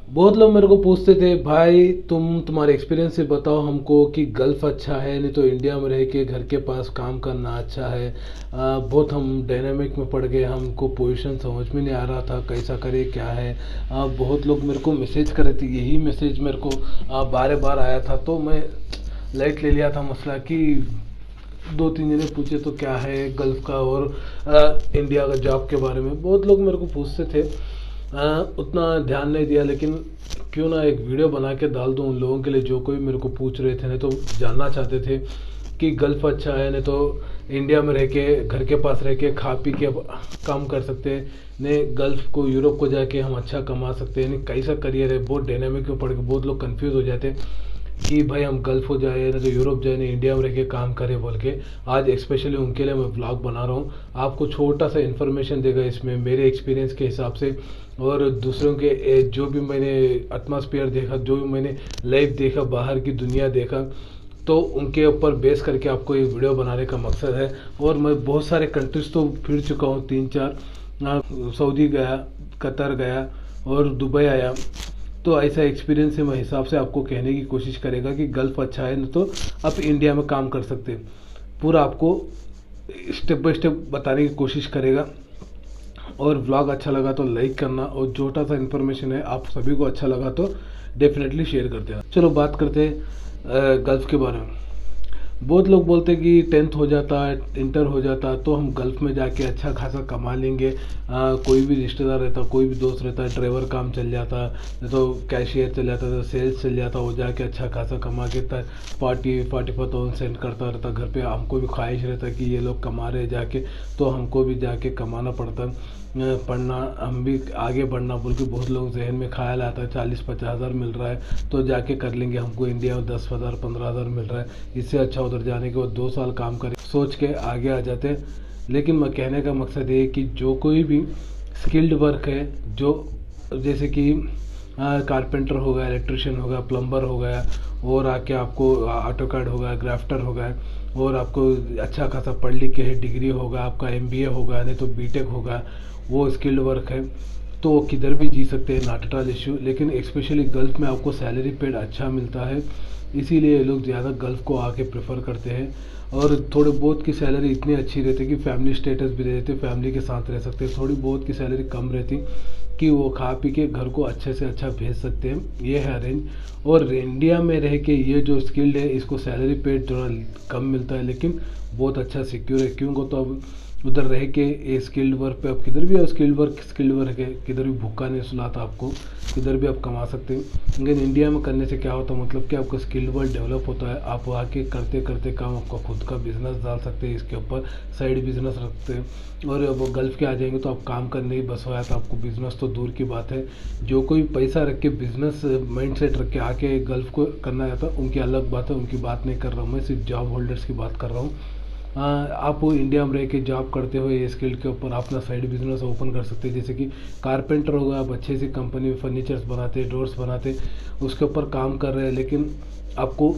बहुत लोग मेरे को पूछते थे, भाई तुम्हारे एक्सपीरियंस से बताओ हमको कि गल्फ़ अच्छा है नहीं तो इंडिया में रह के घर के पास काम करना अच्छा है। बहुत हम डायनामिक में पड़ गए, हमको पोजीशन समझ में नहीं आ रहा था कैसा करे क्या है। बहुत लोग मेरे को मैसेज कर रहे थे, यही मैसेज मेरे को बार बार आया था, तो मैं लाइट ले लिया था मसला कि दो तीन जने पूछे तो क्या है गल्फ़ का और इंडिया का जॉब के बारे में बहुत लोग मेरे को पूछते थे। उतना ध्यान नहीं दिया, लेकिन क्यों ना एक वीडियो बना के डाल दूँ उन लोगों के लिए जो कोई मेरे को पूछ रहे थे, नहीं तो जानना चाहते थे कि गल्फ़ अच्छा है नहीं तो इंडिया में रह के घर के पास रह के खा पी के काम कर सकते हैं, नहीं गल्फ़ को यूरोप को जाके हम अच्छा कमा सकते हैं, नहीं कैसा करियर है। बहुत डायनामिक में पड़ के बहुत लोग कंफ्यूज हो जाते हैं कि भाई हम गल्फ़ हो जाए ना तो यूरोप जाए ना इंडिया में रह के काम करें बोल के। आज स्पेशली उनके लिए मैं व्लॉग बना रहा हूँ, आपको छोटा सा इन्फॉर्मेशन देगा इसमें मेरे एक्सपीरियंस के हिसाब से, और दूसरों के जो भी मैंने एटमॉस्फेयर देखा, जो भी मैंने लाइव देखा, बाहर की दुनिया देखा, तो उनके ऊपर बेस करके आपको ये वीडियो बनाने का मकसद है। और मैं बहुत सारे कंट्रीज तो फिर चुका हूँ, 3-4 सऊदी गया, कतर गया और दुबई आया। तो ऐसा एक्सपीरियंस है, मैं हिसाब से आपको कहने की कोशिश करेगा कि गल्फ़ अच्छा है न तो आप इंडिया में काम कर सकते हैं। पूरा आपको स्टेप बाय स्टेप बताने की कोशिश करेगा। और व्लॉग अच्छा लगा तो लाइक करना, और छोटा सा इन्फॉर्मेशन है आप सभी को अच्छा लगा तो डेफिनेटली शेयर कर देना। चलो बात करते हैं गल्फ़ के बारे में। बहुत लोग बोलते हैं कि 10th हो जाता है, इंटर हो जाता है तो हम गल्फ़ में जाके अच्छा खासा कमा लेंगे। कोई भी रिश्तेदार रहता, कोई भी दोस्त रहता है, ड्राइवर काम चल जाता, नहीं तो कैशियर चल जाता, तो सेल्स चल जाता, वो जाके अच्छा खासा कमा के 40-45,000 सेंड करता रहता घर पे। हमको भी ख्वाहिश रहता कि ये लोग कमा रहे जाके, तो हमको भी जाके कमाना पड़ता। पढ़ना, हम भी आगे बढ़ना बोल के बहुत लोग जहन में ख्याल आता है 40-50 हज़ार मिल रहा है तो जाके कर लेंगे, हमको इंडिया में 10,000-15,000 मिल रहा है, इससे अच्छा उधर जाने के बाद 2 साल काम करें सोच के आगे आ जाते हैं। लेकिन मैं कहने का मकसद ये है कि जो कोई भी स्किल्ड वर्क है, जो जैसे कि कारपेंटर हो गया, इलेक्ट्रिशियन हो गया, प्लम्बर हो गया, और आके आपको ऑटो कार्ड हो गया, ग्राफ्टर हो गया, और आपको अच्छा खासा पढ़ लिख के है, डिग्री होगा, आपका एमबीए होगा, नहीं तो बीटेक होगा, वो स्किल्ड वर्क है तो वो किधर भी जी सकते हैं, नॉट एट ऑल इशू। लेकिन स्पेशली गल्फ़ में आपको सैलरी पेड अच्छा मिलता है, इसीलिए लोग ज़्यादा गल्फ़ को आके प्रेफर करते हैं। और थोड़े बहुत की सैलरी इतनी अच्छी रहती है कि फैमिली स्टेटस भी रहते, फैमिली के साथ रह सकते हैं। थोड़ी बहुत की सैलरी कम रहती कि वो खा पी के घर को अच्छे से अच्छा भेज सकते हैं, ये है अरेंज। और इंडिया में रह के ये जो स्किल्ड है इसको सैलरी पेड थोड़ा कम मिलता है, लेकिन बहुत अच्छा सिक्योर है। क्यों को तो अब उधर रह के ये स्किल्ड वर्क पे आप किधर भी आओ, स्किल्ड वर्क है, किधर भी भूखा नहीं सुलाता आपको, किधर भी आप कमा सकते हैं। लेकिन इंडिया में करने से क्या होता है, मतलब कि आपका स्किल्ड वर्क डेवलप होता है, आप आके करते करते काम आपका खुद का बिजनेस डाल सकते हैं, इसके ऊपर साइड बिजनेस रखते हैं। और अब गल्फ़ के आ जाएंगे तो आप काम करने ही बस होया, तो आपको बिजनेस तो दूर की बात है। जो कोई पैसा रख के बिजनेस माइंड सेट रख के आके गल्फ़ को करना चाहता है उनकी अलग बात है, उनकी बात नहीं कर रहा हूँ मैं, सिर्फ जॉब होल्डर्स की बात कर रहा हूँ। आप इंडिया में रह के जॉब करते हुए ये स्किल के ऊपर अपना साइड बिजनेस ओपन कर सकते हैं। जैसे कि कारपेंटर होगा, आप अच्छे से कंपनी में फर्नीचर्स बनाते, डोर्स बनाते, उसके ऊपर काम कर रहे हैं, लेकिन आपको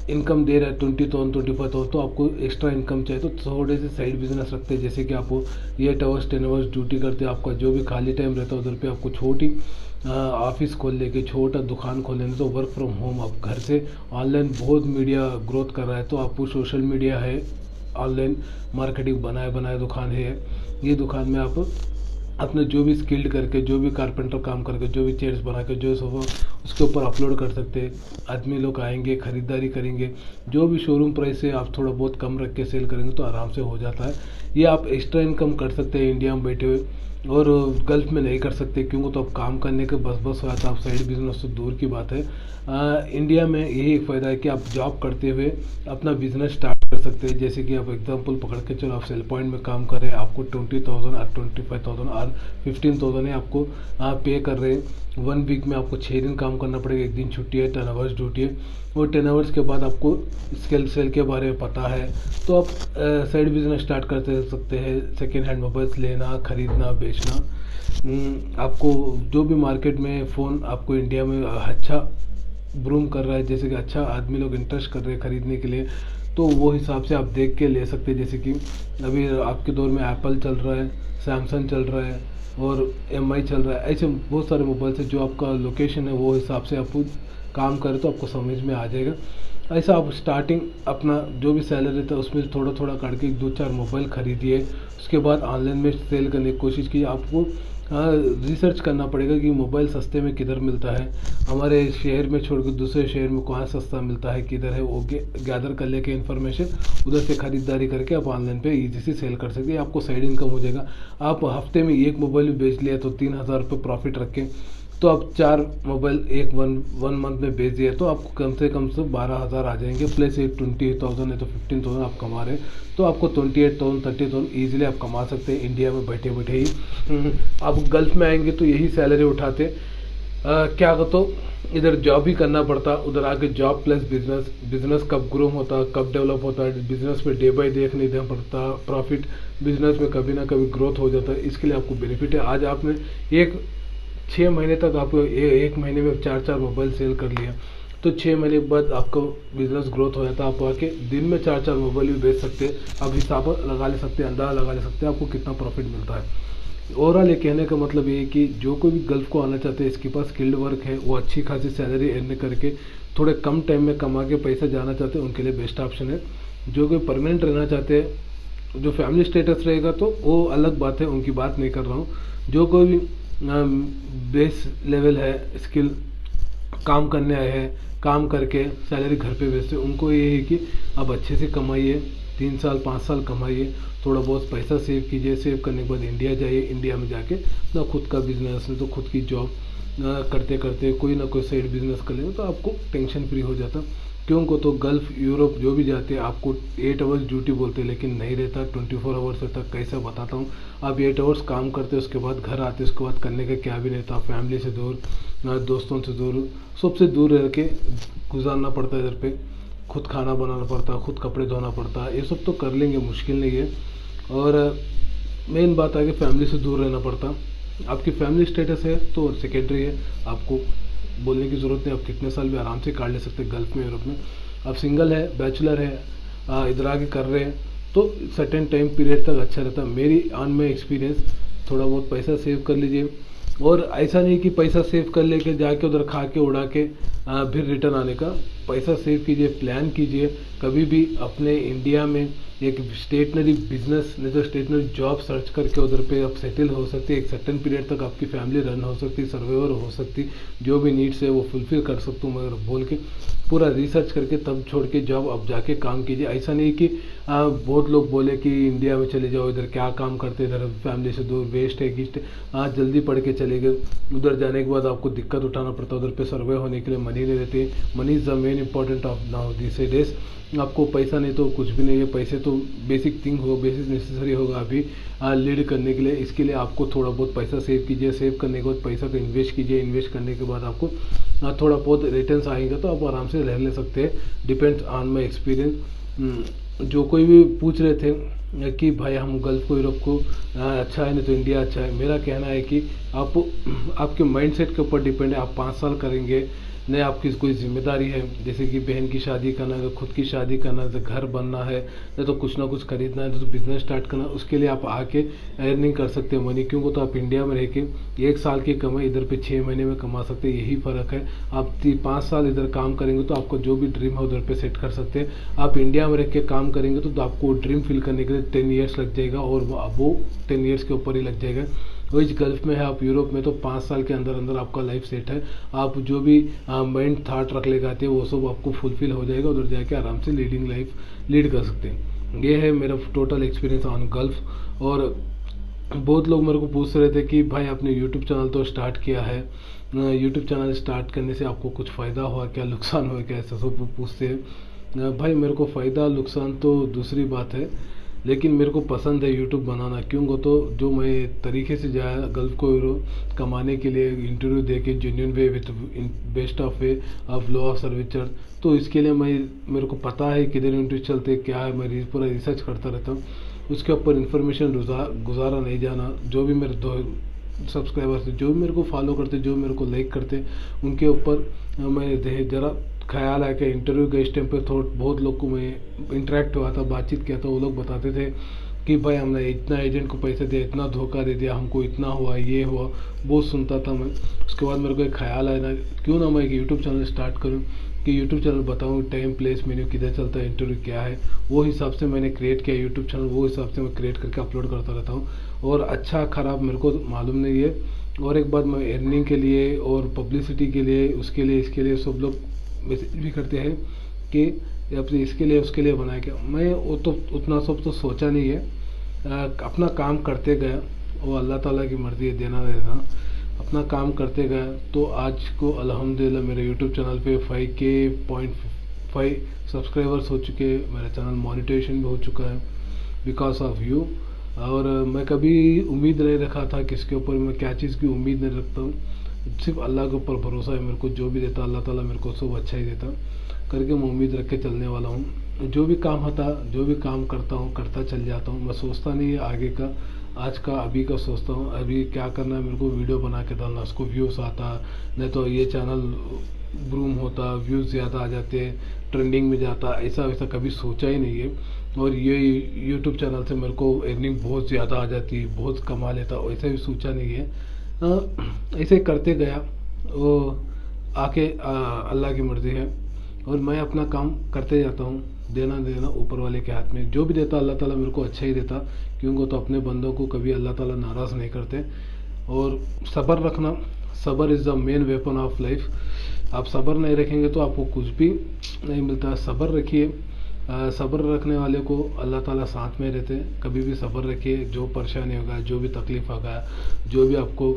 इनकम दे रहा है 20,000 25,000, तो आपको एक्स्ट्रा इनकम चाहिए तो थोड़े से साइड बिजनेस रखते हैं। जैसे कि आप 8 आवर्स 10 आवर्स ड्यूटी करते हैं, आपका जो भी खाली टाइम रहता है उधर पे आपको छोटी ऑफिस खोल लेके छोटा दुकान खोल लेने, तो वर्क फ्रॉम होम आप घर से ऑनलाइन बहुत मीडिया ग्रोथ कर रहा है, तो आपको सोशल मीडिया है, ऑनलाइन मार्केटिंग बनाए बनाए दुकान है, ये दुकान में आप अपने जो भी स्किल्ड करके, जो भी कारपेंटर काम करके, जो भी चेयर्स बना के, जो सोफा उसके ऊपर अपलोड कर सकते हैं। आदमी लोग आएंगे, ख़रीदारी करेंगे, जो भी शोरूम प्राइस है आप थोड़ा बहुत कम रख के सेल करेंगे तो आराम से हो जाता है। ये आप एक्स्ट्रा इनकम कर सकते हैं इंडिया में बैठे हुए, और गल्फ़ में नहीं कर सकते क्योंकि तो आप काम करने के बस हो जाता है, आप साइड बिजनेस तो दूर की बात है। इंडिया में यही एक फ़ायदा है कि आप जॉब करते हुए अपना बिजनेस स्टार्ट कर सकते हैं। जैसे कि आप एग्जांपल पकड़ के चलो, आप सेल पॉइंट में काम कर रहे हैं, आपको 20,000 और 25,000 और 15,000 है आपको पे कर रहे हैं। 1 वीक में आपको 6 दिन काम करना पड़ेगा, 1 दिन छुट्टी है, 10 आवर्स ड्यूटी है, और 10 आवर्स के बाद आपको स्किल सेल के बारे में पता है तो आप साइड बिजनेस स्टार्ट कर सकते हैं। सेकेंड हैंड मोबाइल्स लेना, खरीदना, बेचना। आपको जो भी मार्केट में फ़ोन आपको इंडिया में अच्छा ब्रूम कर रहा है, जैसे कि अच्छा आदमी लोग इंटरेस्ट कर रहे हैं खरीदने के लिए, तो वो हिसाब से आप देख के ले सकते हैं। जैसे कि अभी आपके दौर में एप्पल चल रहा है, सैमसंग चल रहा है, और MI चल रहा है। ऐसे बहुत सारे मोबाइल्स हैं, जो आपका लोकेशन है वो हिसाब से आप काम करें तो आपको समझ में आ जाएगा। ऐसा आप स्टार्टिंग अपना जो भी सैलरी था उसमें थोड़ा थोड़ा करके 2-4 मोबाइल खरीदिए। उसके बाद ऑनलाइन में सेल करने की कोशिश कीजिए। आपको रिसर्च करना पड़ेगा कि मोबाइल सस्ते में किधर मिलता है, हमारे शहर में छोड़ कर दूसरे शहर में कहाँ सस्ता मिलता है, किधर है, वो गैदर कर लेके इन्फॉर्मेशन उधर से ख़रीदारी करके आप ऑनलाइन पे इजी से सेल कर सकते हैं। आपको साइड इनकम हो जाएगा। आप हफ्ते में एक मोबाइल भी बेच लिया तो 3,000 रुपये प्रॉफिट रखें, तो आप 4 मोबाइल वन मंथ में बेच दिया तो आपको कम से 12,000 आ जाएंगे, प्लस एक 20,000 है तो 15,000 आप कमा रहे हैं, तो आपको 28,000 30,000 ईजिली आप कमा सकते हैं इंडिया में बैठे बैठे ही। आप गल्फ में आएंगे तो यही सैलरी उठाते। क्या हो तो इधर जॉब ही करना पड़ता, उधर आके जॉब प्लस बिजनेस, बिजनेस कब ग्रो होता कब डेवलप होता है, बिजनेस में डे बाई डे नहीं देना पड़ता, प्रॉफिट बिजनेस में कभी ना कभी ग्रोथ हो जाता है। इसके लिए आपको बेनिफिट है। आज आपने 6 महीने तक आपको एक महीने में 4-4 मोबाइल सेल कर लिया, तो 6 महीने के बाद आपको बिजनेस ग्रोथ हो जाता है। आप आके दिन में 4-4 मोबाइल भी बेच सकते हैं। आप हिसाब लगा ले सकते हैं, अंदाजा लगा ले सकते हैं आपको कितना प्रॉफिट मिलता है। ओवरऑल ये कहने का मतलब ये है कि जो कोई भी गल्फ को आना चाहते हैं, इसके पास स्किल्ड वर्क है, वो अच्छी खासी सैलरी अर्न करके थोड़े कम टाइम में कमा के पैसा जाना चाहते हैं, उनके लिए बेस्ट ऑप्शन है। जो कोई परमानेंट रहना चाहते हैं, जो फैमिली स्टेटस रहेगा तो वो अलग बात है, उनकी बात नहीं कर रहा हूँ। जो कोई भी बेस लेवल है, स्किल काम करने आए हैं, काम करके सैलरी घर पे भेजते, उनको ये है कि अब अच्छे से कमाइए, 3 साल 5 साल कमाइए, थोड़ा बहुत पैसा सेव कीजिए। सेव करने के बाद इंडिया जाइए, इंडिया में जाके ना खुद का बिजनेस है तो खुद की जॉब करते करते कोई ना कोई साइड बिजनेस कर लेंगे तो आपको टेंशन फ्री हो जाता। क्यों को तो गल्फ यूरोप जो भी जाते हैं आपको 8 आवर्स ड्यूटी बोलते हैं, लेकिन नहीं रहता, 24 आवर्स रहता। कैसे बताता हूँ, आप 8 आवर्स काम करते उसके बाद घर आते, उसके बाद करने का क्या भी नहीं था, फैमिली से दूर, दोस्तों से दूर, सबसे दूर रह के गुजारना पड़ता है। इधर पे खुद खाना बनाना पड़ता, खुद कपड़े धोना पड़ता, ये सब तो कर लेंगे, मुश्किल नहीं है। और मेन बात है कि फैमिली से दूर रहना पड़ता। आपकी फैमिली स्टेटस है तो सेकेंडरी है, आपको बोलने की ज़रूरत नहीं, आप कितने साल भी आराम से काट ले सकते हैं गल्फ में, यूरोप में। आप सिंगल है, बैचलर है, इधर आके कर रहे हैं तो सर्टेन टाइम पीरियड तक अच्छा रहता है। मेरी ऑन में एक्सपीरियंस, थोड़ा बहुत पैसा सेव कर लीजिए, और ऐसा नहीं कि पैसा सेव कर लेके जाके उधर खा के उड़ा के फिर रिटर्न आने का। पैसा सेव कीजिए, प्लान कीजिए, कभी भी अपने इंडिया में एक स्टेशनरी बिजनेस नहीं तो स्टेशनरी जॉब सर्च करके उधर पे आप सेटल हो सकते हैं। एक सर्टेन पीरियड तक आपकी फैमिली रन हो सकती, सर्वाइवर हो सकती, जो भी नीड्स है वो फुलफिल कर सकता हूँ मगर बोल के पूरा रिसर्च करके तब छोड़ के जॉब अब जाके काम कीजिए। ऐसा नहीं कि बहुत लोग बोले कि इंडिया में चले जाओ, इधर क्या काम करते, इधर फैमिली से दूर, वेस्ट है गिस्ट है। जल्दी पढ़ के चले गए, उधर जाने के बाद आपको दिक्कत उठाना पड़ता है, उधर पे सर्वे होने के लिए मनी नहीं रहती। Money is the main important of now this days. आपको पैसा नहीं तो कुछ भी नहीं है, पैसे तो बेसिक थिंग होगा, बेसिक नेसेसरी होगा अभी लीड करने के लिए। इसके लिए आपको थोड़ा बहुत पैसा सेव कीजिए, सेव करने के बाद पैसा को इन्वेस्ट कीजिए, इन्वेस्ट करने के बाद आपको थोड़ा बहुत रिटर्न्स आएंगे तो आप आराम से रह ले सकते हैं। Depends on my experience. जो कोई भी पूछ रहे थे कि भाई हम गल्फ को, यूरोप को अच्छा है नहीं तो इंडिया अच्छा है, मेरा कहना है कि आप आपके माइंडसेट के ऊपर डिपेंड है। आप 5 साल करेंगे, नहीं आपकी कोई जिम्मेदारी है, जैसे कि बहन की शादी करना है, खुद की शादी करना है, तो घर बनना है, नहीं तो कुछ ना कुछ खरीदना है, तो बिजनेस स्टार्ट करना है, उसके लिए आप आके अर्निंग कर सकते हैं मनी। क्योंकि तो आप इंडिया में रह के 1 साल की कमाई इधर पे 6 महीने में कमा सकते हैं, यही फ़र्क है। आप 5 साल इधर काम करेंगे तो आपको जो भी ड्रीम है उधर पे सेट कर सकते हैं। आप इंडिया में रह के काम करेंगे तो आपको ड्रीम फिल करने के लिए 10 ईयर्स लग जाएगा, और वो 10 ईयर्स के ऊपर ही लग जाएगा। वही गल्फ में है, आप यूरोप में तो 5 साल के अंदर अंदर आपका लाइफ सेट है। आप जो भी माइंड थाट रख ले जाते हैं वो सब आपको फुलफिल हो जाएगा, उधर जाके आराम से लीडिंग लाइफ लीड कर सकते हैं। ये है मेरा टोटल एक्सपीरियंस ऑन गल्फ। और बहुत लोग मेरे को पूछ रहे थे कि भाई आपने यूट्यूब चैनल तो स्टार्ट किया है, यूट्यूब चैनल स्टार्ट करने से आपको कुछ फ़ायदा हुआ क्या, नुकसान हुआ क्या, ऐसा सब पूछते हैं। भाई मेरे को फ़ायदा नुकसान तो दूसरी बात है, लेकिन मेरे को पसंद है यूट्यूब बनाना। क्यों को तो जो मैं तरीके से जाया गल्फ को कमाने के लिए, इंटरव्यू दे के genuine way with best of way of low of service charge, तो इसके लिए मेरे को पता है किधर इंटरव्यू चलते क्या है, मैं पूरा रिसर्च करता रहता हूँ। उसके ऊपर इन्फॉर्मेशन गुजारा नहीं जाना। जो भी मेरे सब्सक्राइबर्स जो भी मेरे को फॉलो करते, जो मेरे को लाइक करते, उनके ऊपर मैं ज़रा ख्याल है कि इंटरव्यू के इस टाइम पर बहुत लोग को मैं इंटरेक्ट हुआ था, बातचीत किया था, वो लोग बताते थे कि भाई हमने इतना एजेंट को पैसे दिया, इतना धोखा दे दिया, हमको इतना हुआ, ये हुआ, बहुत सुनता था मैं। उसके बाद मेरे को एक ख्याल आया ना, क्यों ना मैं एक यूट्यूब चैनल स्टार्ट करूँ, कि यूट्यूब चैनल बताऊँ टाइम प्लेस मेन्यू किधर चलता है, इंटरव्यू क्या है, वो हिसाब से मैंने क्रिएट किया यूट्यूब चैनल। वो हिसाब से मैं क्रिएट करके अपलोड करता रहता हूँ, और अच्छा ख़राब मेरे को मालूम नहीं है। और एक बात, मैं अर्निंग के लिए और पब्लिसिटी के लिए, उसके लिए, इसके लिए सब लोग मैसेज भी करते हैं कि अपने इसके लिए उसके लिए बनाया क्या। मैं वो तो उतना सब तो सोचा नहीं है। अपना काम करते गया, वो अल्लाह ताला की मर्ज़ी है, देना देना। अपना काम करते गया तो आज को अल्हम्दुलिल्लाह मेरे यूट्यूब चैनल पे 5K.5 सब्सक्राइबर्स हो चुके हैं। मेरा चैनल मोनेटाइजेशन भी हो चुका है बिकॉज ऑफ यू। और मैं कभी उम्मीद नहीं रखा था किसके ऊपर, मैं क्या चीज़ की उम्मीद नहीं रखता हूँ, सिर्फ अल्लाह के ऊपर भरोसा है। मेरे को जो भी देता अल्लाह ताला मेरे को सब अच्छा ही देता करके मैं उम्मीद रख के चलने वाला हूँ। जो भी काम होता, जो भी काम करता हूँ, करता चल जाता हूँ। मैं सोचता नहीं है आगे का, आज का अभी का सोचता हूँ। अभी क्या करना है मेरे को, वीडियो बना के डालना, उसको व्यूज़ आता, नहीं तो ये चैनल ब्रूम होता, व्यूज़ ज़्यादा आ जाते, ट्रेंडिंग में जाता। ऐसा वैसा कभी सोचा ही नहीं है। और ये यूट्यूब चैनल से मेरे को अर्निंग बहुत ज़्यादा आ जाती, बहुत कमा लेता, वैसा भी सोचा नहीं है। ऐसे करते गया, वो आके अल्लाह की मर्ज़ी है। और मैं अपना काम करते जाता हूँ, देना देना ऊपर वाले के हाथ में। जो भी देता अल्लाह ताला मेरे को अच्छा ही देता, क्योंकि तो अपने बंदों को कभी अल्लाह ताला नाराज़ नहीं करते। और सब्र रखना, सब्र is the main weapon of life. आप सब्र नहीं रखेंगे तो आपको कुछ भी नहीं मिलता। सब्र रखिए, सब्र रखने वाले को अल्लाह ताला साथ में रहते हैं। कभी भी सब्र रखिए, जो परेशानी होगा, जो भी तकलीफ़ होगा, जो भी आपको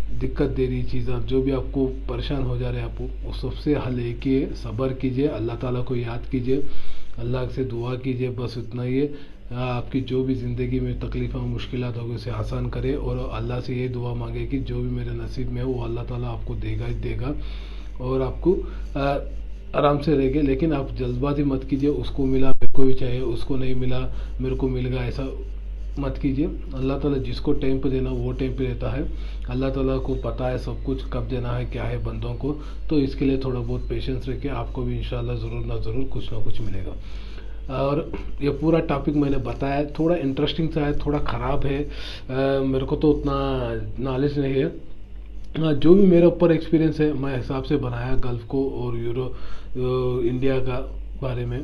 दिक्कत दे रही चीज़ें, जो भी आपको परेशान हो जा रहे हैं, आपको उस सबसे हल एक ही है, सब्र कीजिए, अल्लाह ताला को याद कीजिए, अल्लाह से दुआ कीजिए, बस इतना ही है। आपकी जो भी ज़िंदगी में तकलीफ़ और मुश्किलात होगी उसे आसान करे, और अल्लाह से ये दुआ मांगे कि जो भी मेरे नसीब में है वो अल्लाह ताला आपको देगा ही देगा, और आपको आराम से रहेंगे। लेकिन आप जल्दबाजी मत कीजिए, उसको मिला मेरे को भी चाहिए, उसको नहीं मिला मेरे को मिल गया, ऐसा मत कीजिए। अल्लाह ताला जिसको टाइम पे देना वो टाइम पे देता है। अल्लाह ताला को पता है सब कुछ, कब देना है क्या है बंदों को। तो इसके लिए थोड़ा बहुत पेशेंस रखिए, आपको भी इंशाल्लाह ज़रूर ना ज़रूर कुछ ना कुछ मिलेगा। और ये पूरा टॉपिक मैंने बताया, थोड़ा इंटरेस्टिंग सा है, थोड़ा ख़राब है। मेरे को तो उतना नॉलेज नहीं है। जो भी मेरे ऊपर एक्सपीरियंस है मैं हिसाब से बनाया गल्फ़ को और इंडिया का बारे में।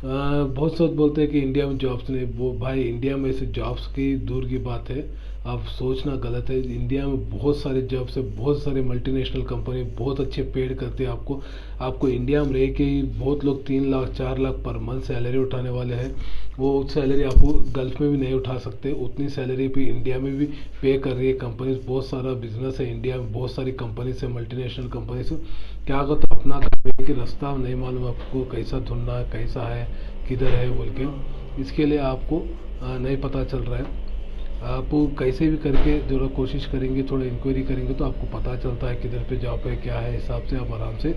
बहुत सब बोलते हैं कि इंडिया में जॉब्स नहीं, वो भाई इंडिया में से जॉब्स की दूर की बात है, आप सोचना गलत है। इंडिया में बहुत सारे जॉब्स है, बहुत सारे मल्टीनेशनल कंपनी बहुत अच्छे पेड करते हैं आपको। आपको इंडिया में रह के ही बहुत लोग 3 lakh 4 lakh per month salary उठाने वाले हैं। वो सैलरी आपको गल्फ़ में भी नहीं उठा सकते, उतनी सैलरी भी इंडिया में भी पे कर रही है कंपनीज। बहुत सारा बिजनेस है इंडिया में, बहुत सारी कंपनीज है, मल्टीनेशनल कंपनीज। क्या अगर तो अपना करने की रास्ता नहीं मालूम आपको, कैसा ढूंढना है, कैसा है, किधर है बोल के, इसके लिए आपको नहीं पता चल रहा है। आप कैसे भी करके जो कोशिश करेंगे, थोड़ा इंक्वायरी करेंगे तो आपको पता चलता है किधर पे जॉब है, क्या है, हिसाब से आप आराम से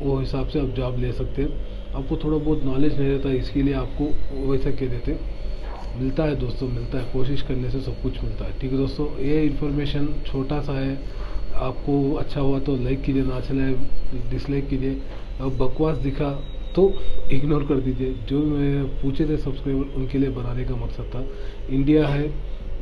वो हिसाब से आप जॉब ले सकते हैं। आपको थोड़ा बहुत नॉलेज नहीं रहता, इसके लिए आपको वैसा कह देते। मिलता है दोस्तों, मिलता है, कोशिश करने से सब कुछ मिलता है। ठीक है दोस्तों, ये इन्फॉर्मेशन छोटा सा है, आपको अच्छा हुआ तो लाइक कीजिए, ना अच्छा लगे डिसलाइक कीजिए। अब बकवास दिखा तो इग्नोर कर दीजिए। जो मैं पूछे थे सब्सक्राइबर, उनके लिए बनाने का मकसद था। इंडिया है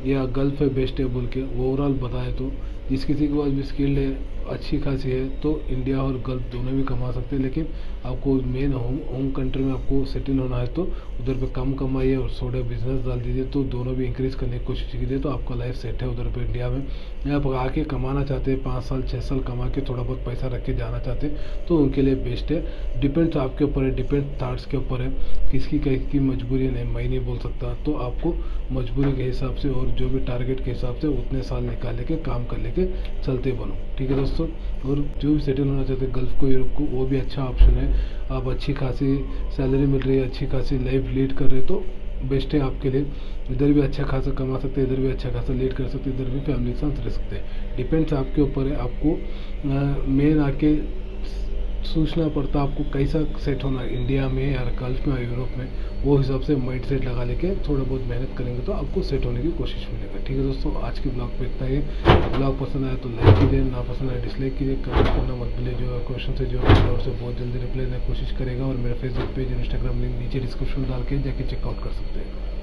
या गल्फ़ है बेस्ट है बोल के ओवरऑल बताए तो जिस किसी के पास भी स्किल्ड है, अच्छी खासी है, तो इंडिया और गल्फ़ दोनों भी कमा सकते हैं। लेकिन आपको मेन होम कंट्री में आपको सेटल होना है तो उधर पे कम कमाइए और थोड़ा बिजनेस डाल दीजिए, तो दोनों भी इंक्रीज़ करने की कोशिश कीजिए, तो आपका लाइफ सेट है उधर पे इंडिया में। आप आके कमाना चाहते हैं, 5 साल 6 साल कमा के थोड़ा बहुत पैसा रख के जाना चाहते हैं, तो उनके लिए बेस्ट है। डिपेंड्स आपके ऊपर है, डिपेंड थाट्स के ऊपर है, किसकी की मजबूरी नहीं, मैं नहीं बोल सकता। तो आपको मजबूरी के हिसाब से और जो भी टारगेट के हिसाब से उतने साल निकाल के काम कर लेके चलते बनो। ठीक है दोस्तों, और जो भी सेटल होना चाहते हैं गल्फ़ को, यूरोप को, वो भी अच्छा ऑप्शन है। आप अच्छी खासी सैलरी मिल रही है, अच्छी खासी लाइफ लीड कर रहे हैं, तो बेस्ट है आपके लिए। इधर भी अच्छा खासा कमा सकते हैं, इधर भी अच्छा खासा लीड कर सकते हैं, इधर भी फैमिली के साथ रह सकते हैं। डिपेंड्स आपके ऊपर है। आपको मेन आके सोचना पड़ता आपको कैसा सेट होना है, इंडिया में या गल्फ़ में या यूरोप में। वो हिसाब से माइंड सेट लगा लेके थोड़ा बहुत मेहनत करेंगे तो आपको सेट होने की कोशिश मिलेगा। ठीक है दोस्तों, आज के ब्लॉग पे इतना ही। ब्लॉग पसंद आया तो लाइक कीजिए, ना पसंद आया डिसलाइक कीजिए, कमेंट करना मत भूलिए। जो क्वेश्चन है जो डाउट से बहुत जल्दी रिप्लाई देने की कोशिश करेगा। और मेरा फेसबुक पेज, इंस्टाग्राम लिंक नीचे डिस्क्रिप्शन डाल के जाके चेकआउट कर सकते हैं।